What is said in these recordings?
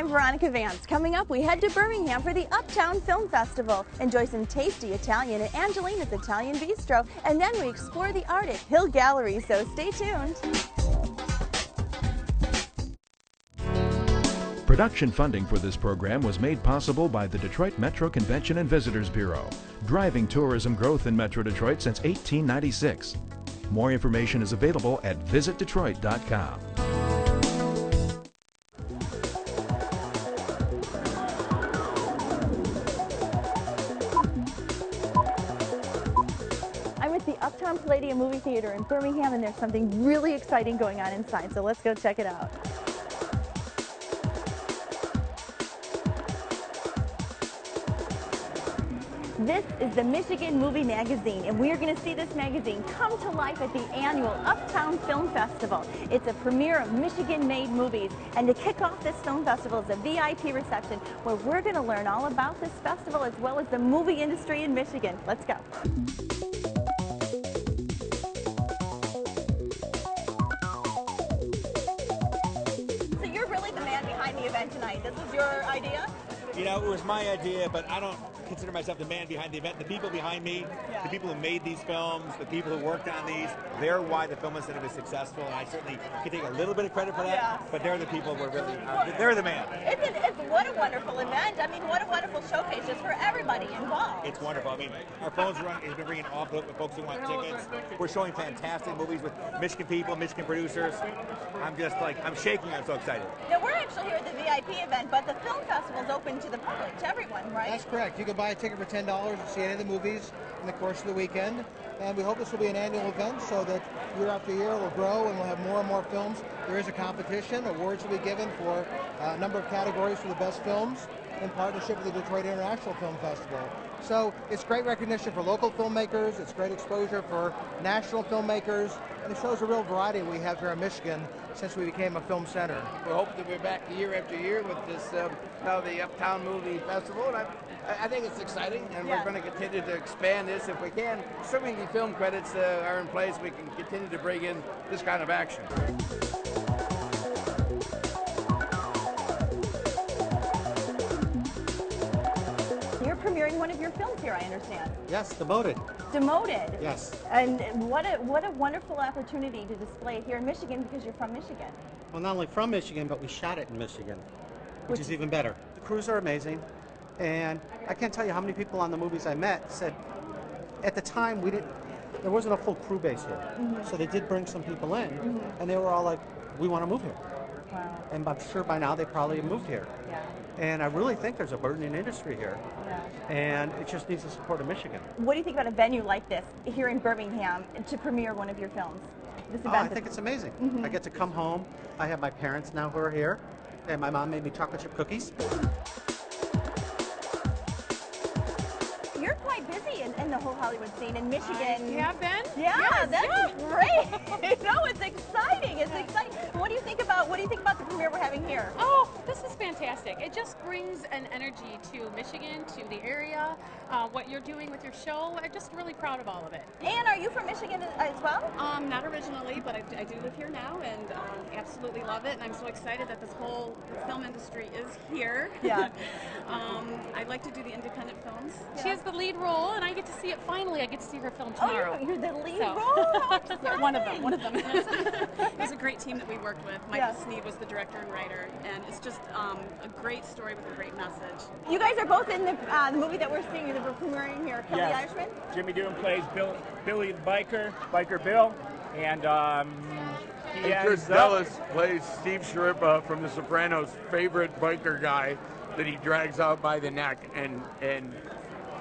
I'm Veronica Vance. Coming up, we head to Birmingham for the Uptown Film Festival. Enjoy some tasty Italian at Angelina's Italian Bistro, and then we explore the art at Hill Gallery, so stay tuned. Production funding for this program was made possible by the Detroit Metro Convention and Visitors Bureau, driving tourism growth in Metro Detroit since 1896. More information is available at visitdetroit.com. I'm at the Uptown Palladium movie theater in Birmingham, and there's something really exciting going on inside, so let's go check it out. This is the Michigan Movie Magazine, and we are going to see this magazine come to life at the annual Uptown Film Festival. It's a premiere of Michigan-made movies, and to kick off this film festival is a VIP reception where we're going to learn all about this festival as well as the movie industry in Michigan. Let's go. So you're really the man behind the event tonight. This was your idea? You know, it was my idea, but I don't consider myself the man behind the event. The people behind me, the people who made these films, the people who worked on these, they're why the film incentive is successful, and I certainly can take a little bit of credit for that, but they're the people who are really, they're the man. What a wonderful event. I mean, what a wonderful showcase just for everybody involved. It's wonderful. I mean, our phones have been ringing off the hook with folks who want tickets. We're showing fantastic movies with Michigan people, Michigan producers. I'm just like, I'm shaking, I'm so excited. Now, we're actually here at the VIP event, but the film festival is open to the public, to everyone, right? That's correct. You can buy a ticket for $10 and see any of the movies in the course of the weekend. And we hope this will be an annual event so that year after year it will grow and we'll have more and more films. There is a competition. Awards will be given for a number of categories for the best films in partnership with the Detroit International Film Festival. So it's great recognition for local filmmakers, it's great exposure for national filmmakers, and it shows a real variety we have here in Michigan since we became a film center. We hope to be back year after year with this, now the Uptown Movie Festival, and I think it's exciting, and we're going to continue to expand this if we can. Assuming the film credits are in place, we can continue to bring in this kind of action. You're premiering one of your films here, I understand. Yes, Demoted. Demoted? Yes. And what a wonderful opportunity to display it here in Michigan because you're from Michigan. Well, not only from Michigan, but we shot it in Michigan, which is even better. The crews are amazing, and I can't tell you how many people on the movies I met said, at the time, there wasn't a full crew base here, so they did bring some people in, and they were all like, we want to move here. Wow. And I'm sure by now they probably have moved here. Yeah. And I really think there's a burgeoning industry here, Yeah. and it just needs the support of Michigan. What do you think about a venue like this here in Birmingham to premiere one of your films? This event I think it's amazing. I get to come home. I have my parents now who are here, and my mom made me chocolate chip cookies. You're quite busy in the whole Hollywood scene in Michigan. I have been? Yeah, Yes, that's great. No, it's exciting. It's exciting. What do you think about the premiere we're having here? Oh, this is fantastic. It just brings an energy to Michigan, to the area, what you're doing with your show. I'm just really proud of all of it. Anne, are you from Michigan as well? Not originally, but I do live here now and absolutely love it. And I'm so excited that this whole film industry is here. Yeah. I like to do the independent films. Yeah. She has the lead role, and I get to see it finally. I get to see her film tomorrow. Oh, you're the lead So. role? One of them. It was a great team that we worked with. Michael Sneed was the director and writer, and it's just a great story with a great message. You guys are both in the movie that we're seeing, that we're premiering here, Kill the Irishman? Jimmy Doon plays Billy the Biker Bill, and Chris Dallas plays Steve Sharippa from The Sopranos' favorite biker guy that he drags out by the neck and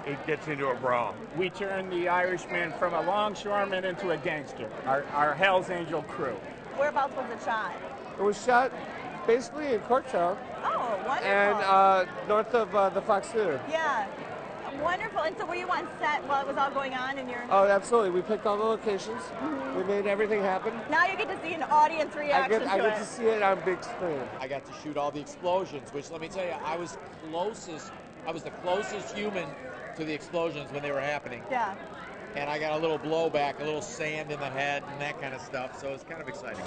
it gets into a brawl. We turn the Irishman from a longshoreman into a gangster, our Hell's Angel crew. Whereabouts was it shot? It was shot basically in Corktown. Oh, wonderful. And north of the Fox Theater. Yeah. Wonderful. And so were you on set while it was all going on? Oh, absolutely. We picked all the locations. We made everything happen. Now you get to see an audience reaction I get to see it on big screen. I got to shoot all the explosions, which, let me tell you, I was the closest human to the explosions when they were happening. Yeah. And I got a little blowback, a little sand in the head and that kind of stuff, so it's kind of exciting.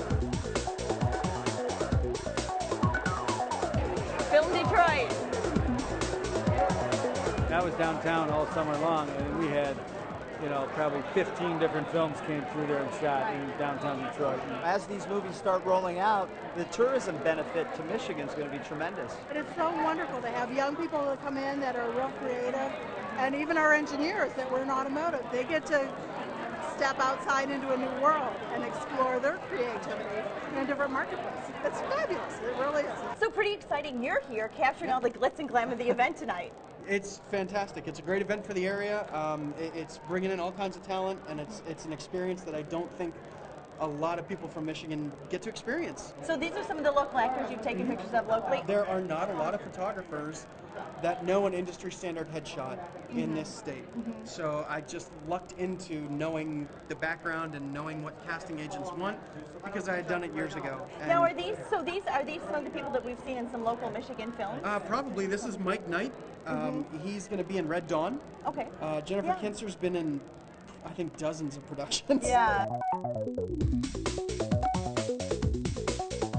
Film Detroit. I was downtown all summer long, and we had, you know, probably 15 different films came through there and shot in downtown Detroit. As these movies start rolling out, the tourism benefit to Michigan is going to be tremendous. It is so wonderful to have young people that come in that are real creative, and even our engineers that were in automotive, they get to step outside into a new world and explore their creativity in a different marketplace. It's fabulous, it really is. So pretty exciting you're here capturing all the glitz and glam of the event tonight. It's fantastic. It's a great event for the area. It's bringing in all kinds of talent, and it's an experience that I don't think a lot of people from Michigan get to experience. So these are some of the local actors you've taken pictures of locally? There are not a lot of photographers that know an industry standard headshot in this state. So I just lucked into knowing the background and knowing what casting agents want because I had done it years ago. And now are these some of the people that we've seen in some local Michigan films? Probably. This is Mike Knight. He's going to be in Red Dawn. Okay. Jennifer Kinser's been in, I think, dozens of productions. Yeah.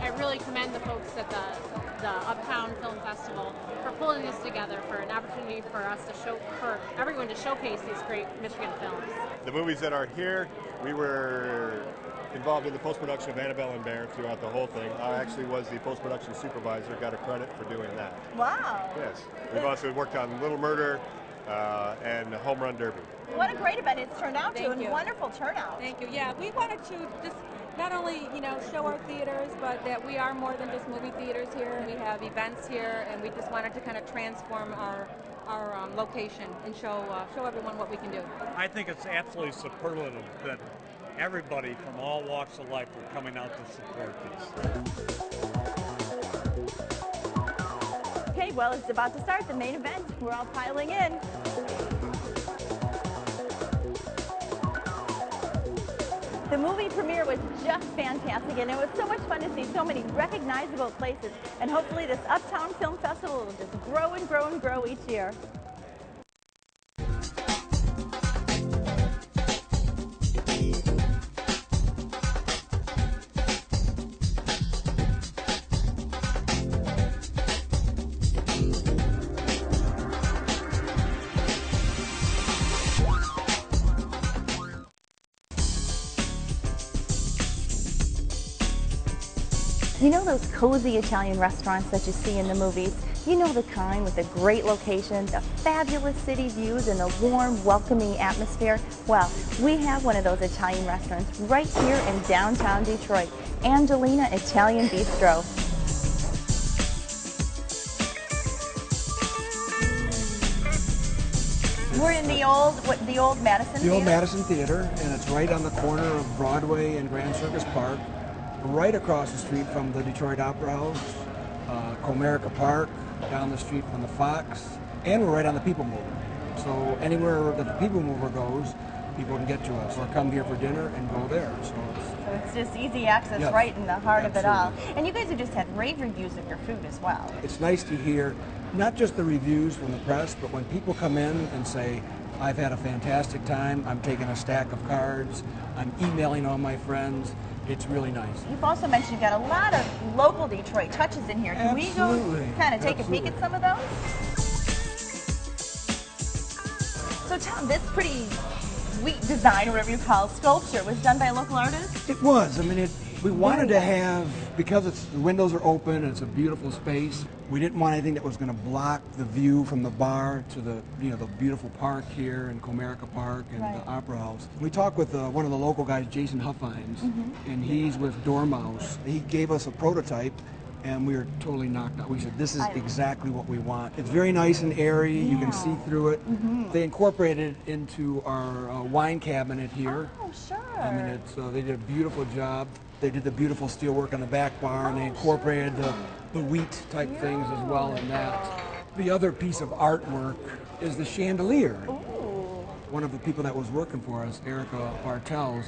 I really commend the folks at the Uptown Film Festival for pulling this together, for an opportunity for us to for everyone to showcase these great Michigan films. The movies that are here, we were involved in the post-production of Annabelle and Bear throughout the whole thing. I actually was the post-production supervisor, got a credit for doing that. Wow. Yes. We've also worked on Little Murder and Home Run Derby. What a great event it's turned out to, and you. wonderful turnout. Thank you. Yeah, we wanted to just not only, you know, show our theaters, but that we are more than just movie theaters here. We have events here, and we just wanted to kind of transform our location and show everyone what we can do. I think it's absolutely superlative that everybody from all walks of life are coming out to support this. Okay, well, it's about to start, the main event. We're all piling in. The movie premiere was just fantastic, and it was so much fun to see so many recognizable places. And hopefully this Uptown Film Festival will just grow and grow and grow each year. You know those cozy Italian restaurants that you see in the movies? You know the kind with the great locations, the fabulous city views, and the warm, welcoming atmosphere? Well, we have one of those Italian restaurants right here in downtown Detroit, Angelina Italian Bistro. We're in the old Madison Theater? The old Madison Theater, and it's right on the corner of Broadway and Grand Circus Park, right across the street from the Detroit Opera House, Comerica Park, down the street from the Fox, and we're right on the People Mover. So anywhere that the People Mover goes, people can get to us, or come here for dinner and go there. So it's just easy access, yes, right in the heart of it all. absolutely. And you guys have just had rave reviews of your food as well. It's nice to hear not just the reviews from the press, but when people come in and say, I've had a fantastic time, I'm taking a stack of cards, I'm emailing all my friends, it's really nice. You've also mentioned you've got a lot of local Detroit touches in here. Can we go kind of take a peek at some of those? So Tom, this pretty sweet design, or whatever you call sculpture, was done by a local artist? It was. I mean, we wanted to have, because the windows are open and it's a beautiful space, we didn't want anything that was going to block the view from the bar to the beautiful park here in Comerica Park and the Opera House. We talked with one of the local guys, Jason Huffines, and he's with Dormouse. He gave us a prototype, and we were totally knocked out. We said, this is exactly what we want. It's very nice and airy. You can see through it. They incorporated it into our wine cabinet here. Oh, sure. I mean, they did a beautiful job. They did the beautiful steel work on the back bar, and they incorporated the wheat type things as well in that. The other piece of artwork is the chandelier. Ooh. One of the people that was working for us, Erica Bartels,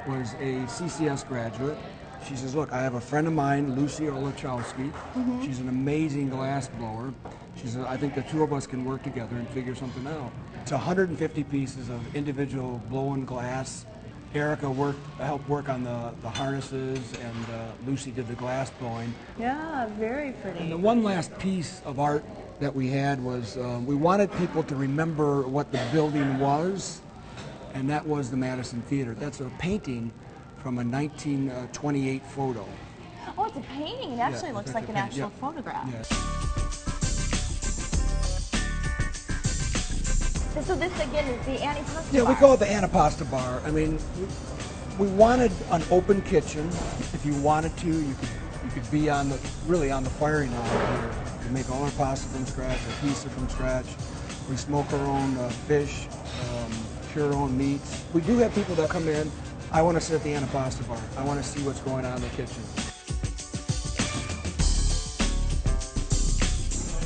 was a CCS graduate. She says, look, I have a friend of mine, Lucy Olachowski. She's an amazing glass blower. She says, I think the two of us can work together and figure something out. It's 150 pieces of individual blown glass Erica helped work on the harnesses, and Lucy did the glass blowing. Yeah, very pretty. And the one last piece of art that we had was we wanted people to remember what the building was, and that was the Madison Theater. That's a painting from a 1928 photo. Oh, it's a painting. It actually looks like an actual photograph. Yes. So this again is the Antipasta Yeah, bar. we call it the Antipasta bar. I mean, we wanted an open kitchen. If you wanted to, you could be really on the firing line here. We make all our pasta from scratch, our pizza from scratch. We smoke our own fish, cure our own meats. We do have people that come in. I want to sit at the Antipasta bar. I want to see what's going on in the kitchen.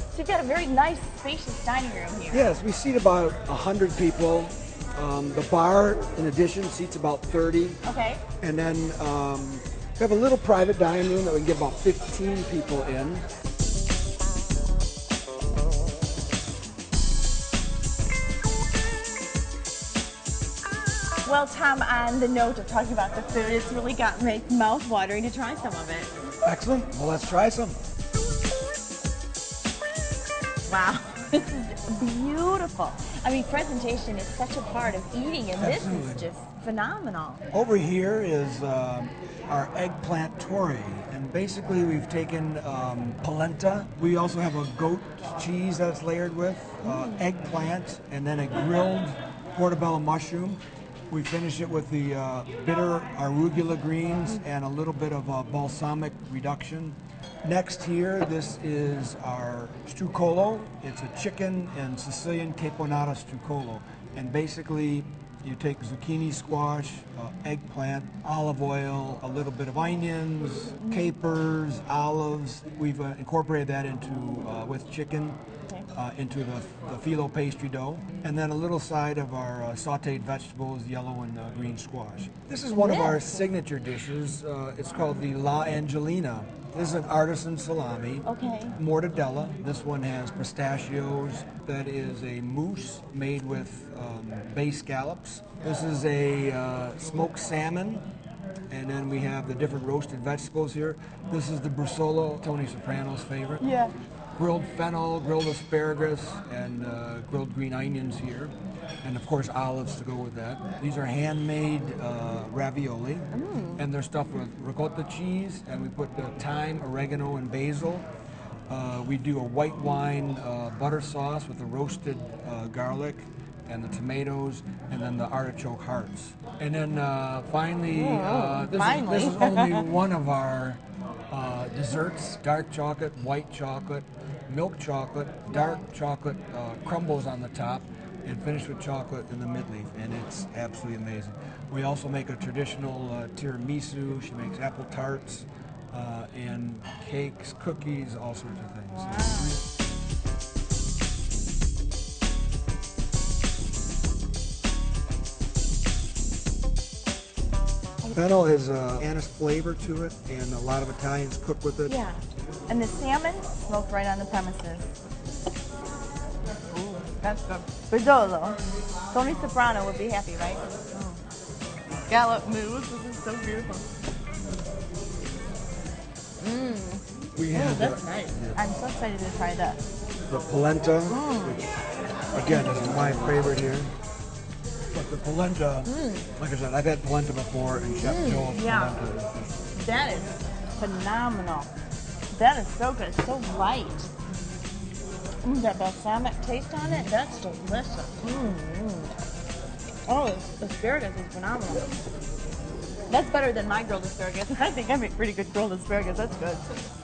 So you've got a very nice, spacious dining room here. Yes, we seat about 100 people. The bar, in addition, seats about 30. Okay. And then we have a little private dining room that we can get about 15 people in. Well, Tom, on the note of talking about the food, it's really got my mouth watering to try some of it. Excellent. Well, let's try some. Wow, this is beautiful. I mean, presentation is such a part of eating, and Absolutely. This is just phenomenal. Over here is our eggplant torre, and basically we've taken polenta. We also have a goat cheese that's layered with eggplant, and then a grilled portobello mushroom. We finish it with the bitter arugula greens and a little bit of balsamic reduction. Next here, this is our struccolo. It's a chicken and Sicilian caponata struccolo. And basically, you take zucchini squash, eggplant, olive oil, a little bit of onions, capers, olives. We've incorporated that into, with chicken, into the phyllo pastry dough. And then a little side of our sauteed vegetables, yellow and green squash. This is one of our signature dishes. It's called the La Angelina. This is an artisan salami. Okay. Mortadella. This one has pistachios. That is a mousse made with bay scallops. This is a smoked salmon. And then we have the different roasted vegetables here. This is the bruschetta, Tony Soprano's favorite. Yeah. Grilled fennel, grilled asparagus, and grilled green onions here. And of course olives to go with that. These are handmade ravioli, and they're stuffed with ricotta cheese, and we put thyme, oregano, and basil. We do a white wine butter sauce with the roasted garlic and the tomatoes, and then the artichoke hearts. And then finally, this is only one of our desserts: dark chocolate, white chocolate, milk chocolate, dark chocolate crumbles on the top, and finished with chocolate in the midleaf, and it's absolutely amazing. We also make a traditional tiramisu. She makes apple tarts and cakes, cookies, all sorts of things. Wow. Fennel has anise flavor to it, and a lot of Italians cook with it. Yeah. And the salmon smoked right on the premises. Ooh, that's good. Bridolo. Tony Soprano would be happy, right? Scallop mousse. This is so beautiful. We have that's nice. I'm so excited to try this. The polenta, which again is my favorite here. But the polenta, like I said, I've had polenta before, and Chef Joel's polenta is just... That is phenomenal. That is so good. So light. That balsamic taste on it, that's delicious. Oh, this asparagus is phenomenal. That's better than my grilled asparagus. I think I make pretty good grilled asparagus. That's good.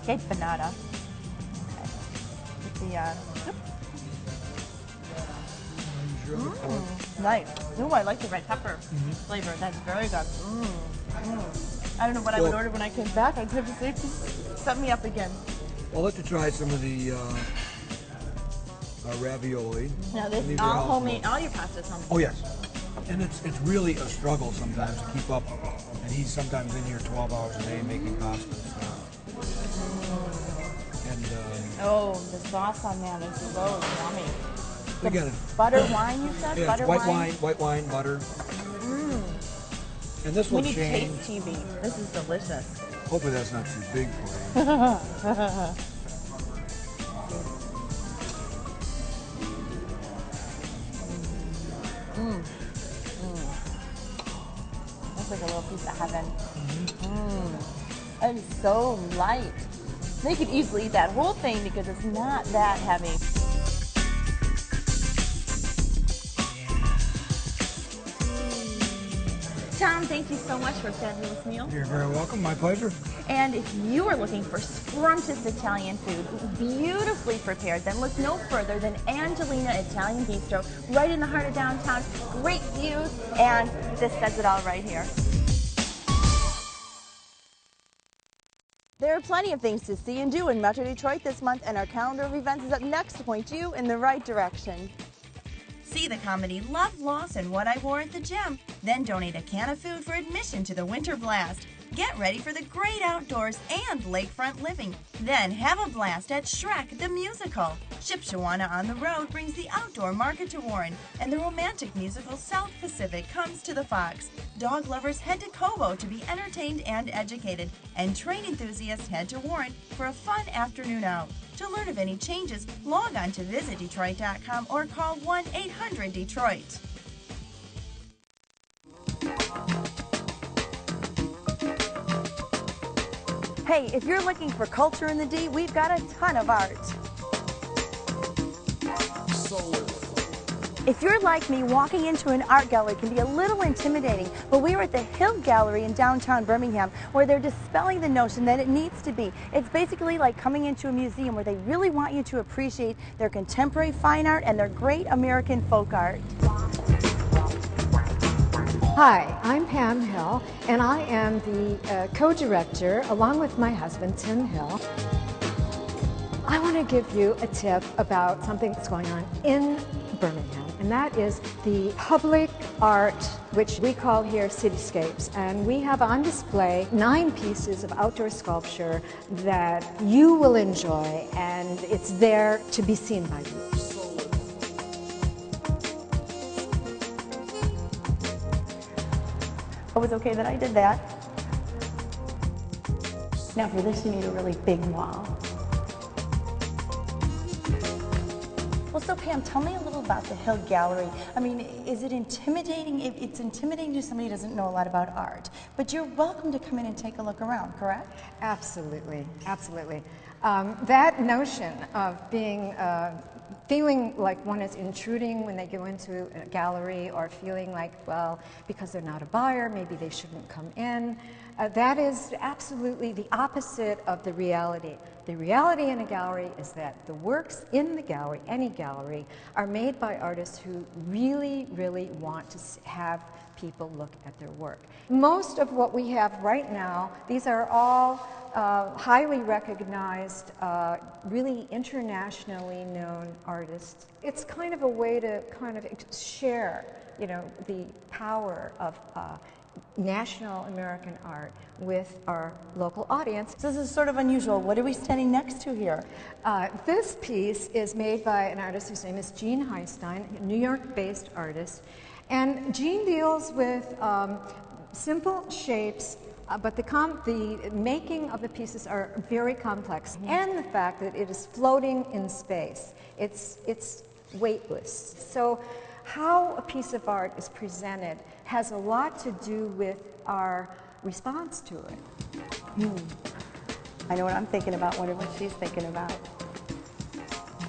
Caponata. Okay. Nice. Ooh, I like the red pepper flavor. That's very good. I don't know what I would order when I came back. I'd have to say, set me up again. I'll let you try some of the ravioli. Now this is all homemade. All your pasta's homemade. Oh yes, and it's really a struggle sometimes to keep up. And he's sometimes in here 12 hours a day making pasta. And oh, the sauce on that is so yummy. Again, butter wine, you said? Yeah, butter white wine, butter. And this will we need change. taste TV. This is delicious. Hopefully that's not too big for you. That's like a little piece of heaven. It is so light. They could easily eat that whole thing because it's not that heavy. Tom, thank you so much for a fabulous meal. You're very welcome. My pleasure. And if you are looking for scrumptious Italian food, beautifully prepared, then look no further than Angelina Italian Bistro, right in the heart of downtown. Great views, and this says it all right here. There are plenty of things to see and do in Metro Detroit this month, and our calendar of events is up next to point you in the right direction. See the comedy Love, Loss, and What I Wore at the Gym. Then donate a can of food for admission to the Winter Blast. Get ready for the great outdoors and lakefront living. Then have a blast at Shrek the Musical. Shipshawana on the Road brings the outdoor market to Warren, and the romantic musical South Pacific comes to the Fox. Dog lovers head to Cobo to be entertained and educated, and train enthusiasts head to Warren for a fun afternoon out. To learn of any changes, log on to visitdetroit.com or call 1-800-DETROIT. Hey, if you're looking for culture in the D, we've got a ton of art. If you're like me, walking into an art gallery can be a little intimidating, but we were at the Hill Gallery in downtown Birmingham where they're dispelling the notion that it needs to be. It's basically like coming into a museum where they really want you to appreciate their contemporary fine art and their great American folk art. Hi, I'm Pam Hill, and I am the co-director, along with my husband, Tim Hill. I want to give you a tip about something that's going on in Birmingham, and that is the public art, which we call here cityscapes. And we have on display 9 pieces of outdoor sculpture that you will enjoy, and it's there to be seen by you. It was okay that I did that. Now for this you need a really big wall. Well, so Pam, tell me a little about the Hill Gallery. I mean, is it intimidating? It's intimidating to somebody who doesn't know a lot about art, but you're welcome to come in and take a look around, correct? Absolutely, absolutely. That notion of being feeling like one is intruding when they go into a gallery, or feeling like, well, because they're not a buyer, maybe they shouldn't come in. That is absolutely the opposite of the reality. The reality in a gallery is that the works in the gallery, any gallery, are made by artists who really, really want to have people look at their work. Most of what we have right now, these are all highly recognized, really internationally known artists. It's kind of a way to kind of share, you know, the power of national American art with our local audience. So this is sort of unusual. What are we standing next to here? This piece is made by an artist whose name is Gene Heinstein, a New York-based artist. And Gene deals with simple shapes, but the making of the pieces are very complex, and the fact that it is floating in space. It's weightless. So how a piece of art is presented has a lot to do with our response to it. I know what I'm thinking about, wonder what she's thinking about.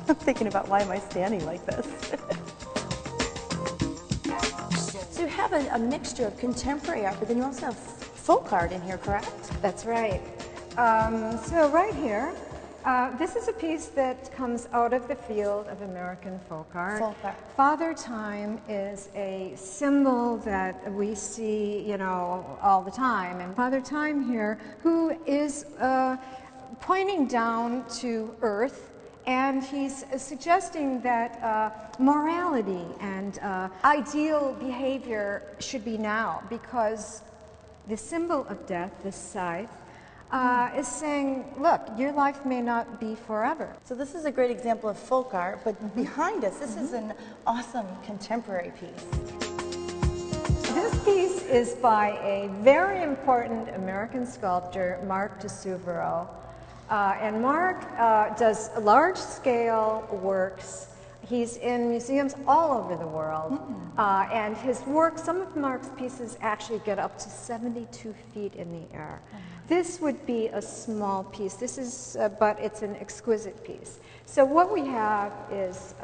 I'm thinking about, why am I standing like this? So you have a mixture of contemporary art, but then you also have folk art in here, correct? That's right. So right here, this is a piece that comes out of the field of American folk art. Folk art. Father Time is a symbol that we see, you know, all the time. And Father Time here, who is pointing down to Earth, and he's suggesting that morality and ideal behavior should be now, because the symbol of death, the scythe, is saying, look, your life may not be forever. So this is a great example of folk art, but behind us, this is an awesome contemporary piece. This piece is by a very important American sculptor, Mark de Souvero. And Mark does large-scale works. He's in museums all over the world. And his work, some of Mark's pieces actually get up to 72 feet in the air. This would be a small piece. This is, but it's an exquisite piece. So what we have is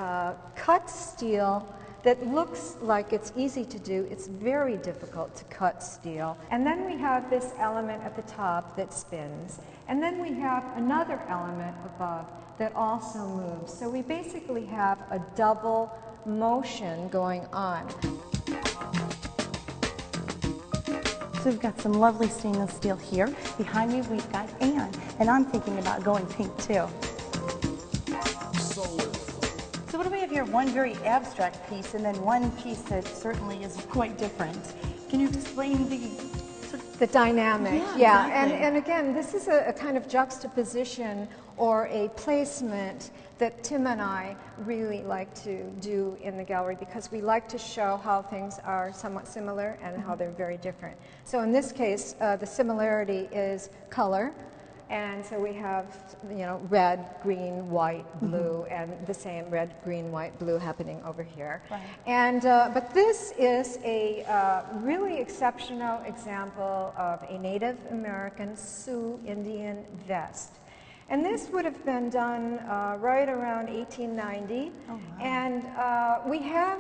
cut steel that looks like it's easy to do. It's very difficult to cut steel. And then we have this element at the top that spins. And then we have another element above that also moves. So we basically have a double motion going on. So we've got some lovely stainless steel here. Behind me we've got Anne, and I'm thinking about going pink too. So what do we have here? One very abstract piece and then one piece that certainly is quite different. Can you explain the dynamic? Yeah, Exactly. exactly. And again, this is a kind of juxtaposition or a placement that Tim and I really like to do in the gallery, because we like to show how things are somewhat similar and how they're very different. So in this case, the similarity is color. And so we have, you know, red, green, white, blue, and the same red, green, white, blue happening over here. Right. And but this is a really exceptional example of a Native American Sioux Indian vest. And this would have been done right around 1890. Oh, wow. And we have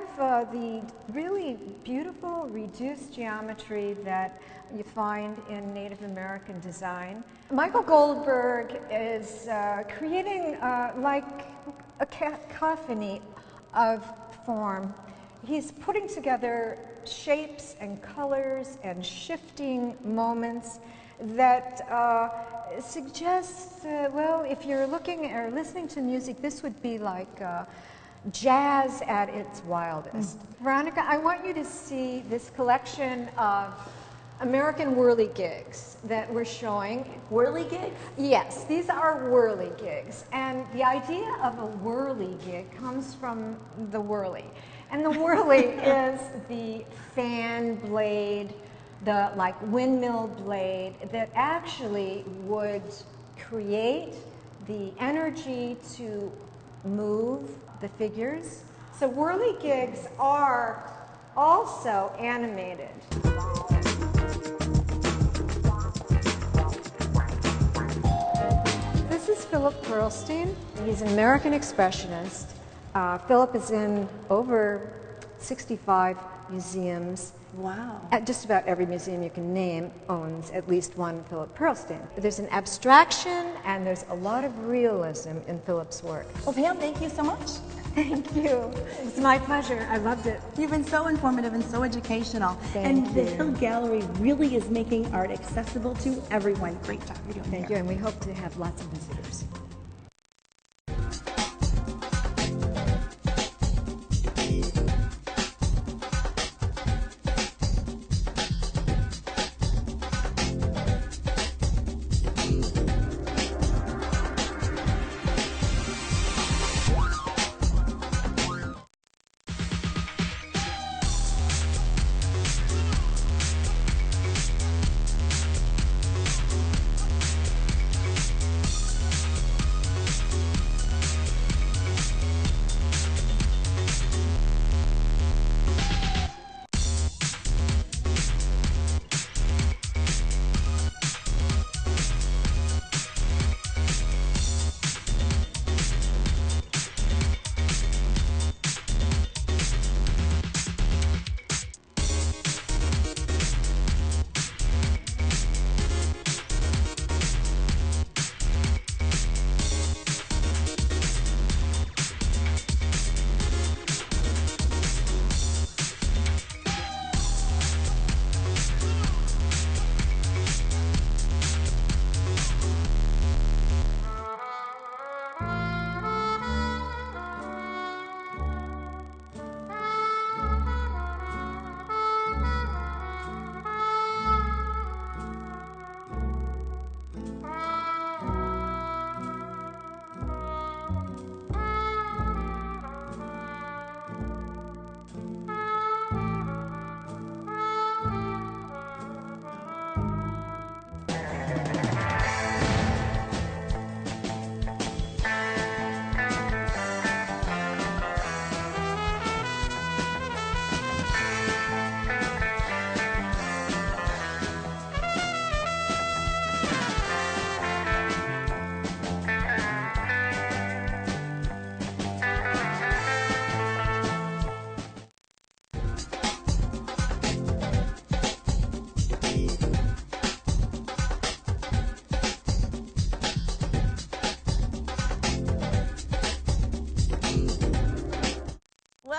the really beautiful reduced geometry that you find in Native American design. Michael Goldberg is creating like a cacophony of form. He's putting together shapes and colors and shifting moments that suggests, well, if you're looking or listening to music, this would be like jazz at its wildest. Veronica, I want you to see this collection of American whirligigs that we're showing. Whirligigs? Yes, these are whirligigs. And the idea of a whirligig comes from the whirly. And the whirly is the fan blade, the like windmill blade that actually would create the energy to move the figures. So whirligigs are also animated. This is Philip Pearlstein. He's an American expressionist. Philip is in over 65 museums. Wow. At just about every museum you can name owns at least one Philip Pearlstein. There's an abstraction and there's a lot of realism in Philip's work. Well, Pam, thank you so much. Thank you. It's my pleasure. I loved it. You've been so informative and so educational. Thank and you. the Hill Gallery really is making art accessible to everyone. Great job you're doing Thank here. you, and we hope to have lots of visitors.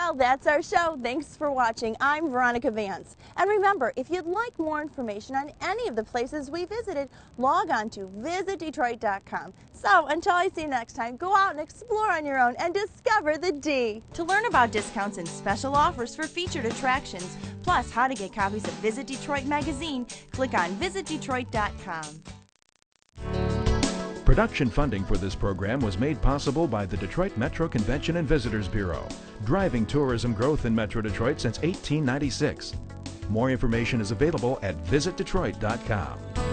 Well, that's our show. Thanks for watching. I'm Veronica Vance. And remember, if you'd like more information on any of the places we visited, log on to visitdetroit.com. So until I see you next time, go out and explore on your own and discover the D. To learn about discounts and special offers for featured attractions, plus how to get copies of Visit Detroit magazine, click on visitdetroit.com. Production funding for this program was made possible by the Detroit Metro Convention and Visitors Bureau, driving tourism growth in Metro Detroit since 1896. More information is available at visitdetroit.com.